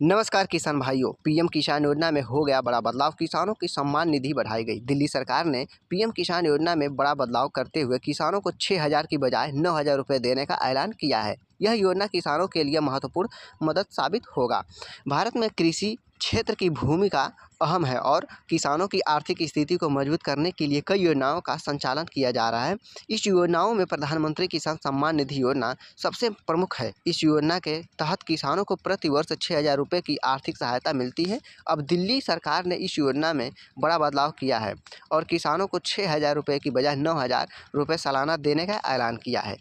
नमस्कार किसान भाइयों। पीएम किसान योजना में हो गया बड़ा बदलाव। किसानों की सम्मान निधि बढ़ाई गई। दिल्ली सरकार ने पीएम किसान योजना में बड़ा बदलाव करते हुए किसानों को 6,000 की बजाय 9,000 रुपये देने का ऐलान किया है। यह योजना किसानों के लिए महत्वपूर्ण मदद साबित होगा। भारत में कृषि क्षेत्र की भूमिका अहम है और किसानों की आर्थिक स्थिति को मजबूत करने के लिए कई योजनाओं का संचालन किया जा रहा है। इस योजनाओं में प्रधानमंत्री किसान सम्मान निधि योजना सबसे प्रमुख है। इस योजना के तहत किसानों को प्रति वर्ष 6,000 रुपये की आर्थिक सहायता मिलती है। अब दिल्ली सरकार ने इस योजना में बड़ा बदलाव किया है और किसानों को 6,000 रुपये की बजाय 9,000 रुपये सालाना देने का ऐलान किया है।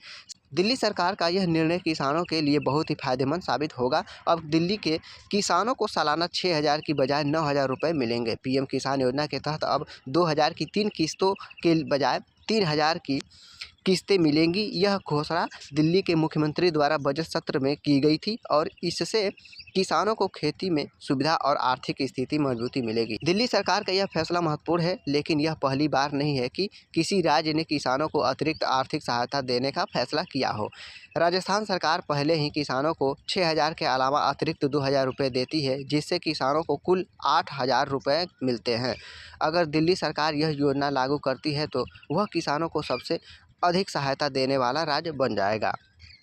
दिल्ली सरकार का यह निर्णय किसानों के लिए बहुत ही फायदेमंद साबित होगा। अब दिल्ली के किसानों को सालाना 6,000 की बजाय 9,000 रुपये मिलेंगे। पीएम किसान योजना के तहत अब 2,000 की 3 किस्तों के बजाय 3,000 की किस्तें मिलेंगी। यह घोषणा दिल्ली के मुख्यमंत्री द्वारा बजट सत्र में की गई थी और इससे किसानों को खेती में सुविधा और आर्थिक स्थिति मजबूती मिलेगी। दिल्ली सरकार का यह फैसला महत्वपूर्ण है, लेकिन यह पहली बार नहीं है कि किसी राज्य ने किसानों को अतिरिक्त आर्थिक सहायता देने का फैसला किया हो। राजस्थान सरकार पहले ही किसानों को 6,000 के अलावा अतिरिक्त 2,000 रुपये देती है, जिससे किसानों को कुल 8,000 रुपये मिलते हैं। अगर दिल्ली सरकार यह योजना लागू करती है तो वह किसानों को सबसे अधिक सहायता देने वाला राज्य बन जाएगा।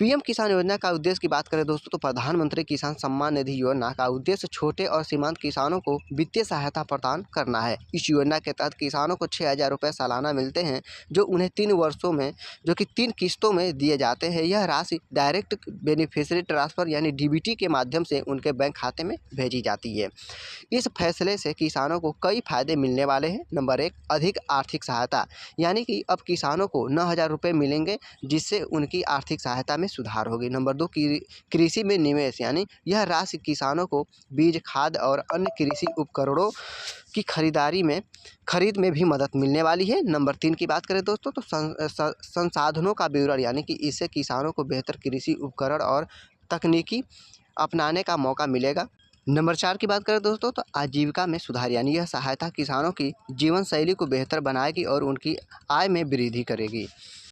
पीएम किसान योजना का उद्देश्य की बात करें दोस्तों, तो प्रधानमंत्री किसान सम्मान निधि योजना का उद्देश्य छोटे और सीमांत किसानों को वित्तीय सहायता प्रदान करना है। इस योजना के तहत किसानों को 6,000 रुपये सालाना मिलते हैं, जो उन्हें 3 वर्षों में जो कि 3 किस्तों में दिए जाते हैं। यह राशि डायरेक्ट बेनिफिशियरी ट्रांसफ़र यानी डीबीटी के माध्यम से उनके बैंक खाते में भेजी जाती है। इस फैसले से किसानों को कई फायदे मिलने वाले हैं। नंबर 1, अधिक आर्थिक सहायता, यानी कि अब किसानों को 9,000 रुपये मिलेंगे, जिससे उनकी आर्थिक सहायता में सुधार होगी। नंबर 2, कृषि में निवेश, यानी यह राशि किसानों को बीज, खाद और अन्य कृषि उपकरणों की खरीद में भी मदद मिलने वाली है। नंबर 3 की बात करें दोस्तों, तो संसाधनों का विवरण, यानी कि इससे किसानों को बेहतर कृषि उपकरण और तकनीकी अपनाने का मौका मिलेगा। नंबर 4 की बात करें दोस्तों, तो आजीविका में सुधार, यानी यह सहायता किसानों की जीवन शैली को बेहतर बनाएगी और उनकी आय में वृद्धि करेगी।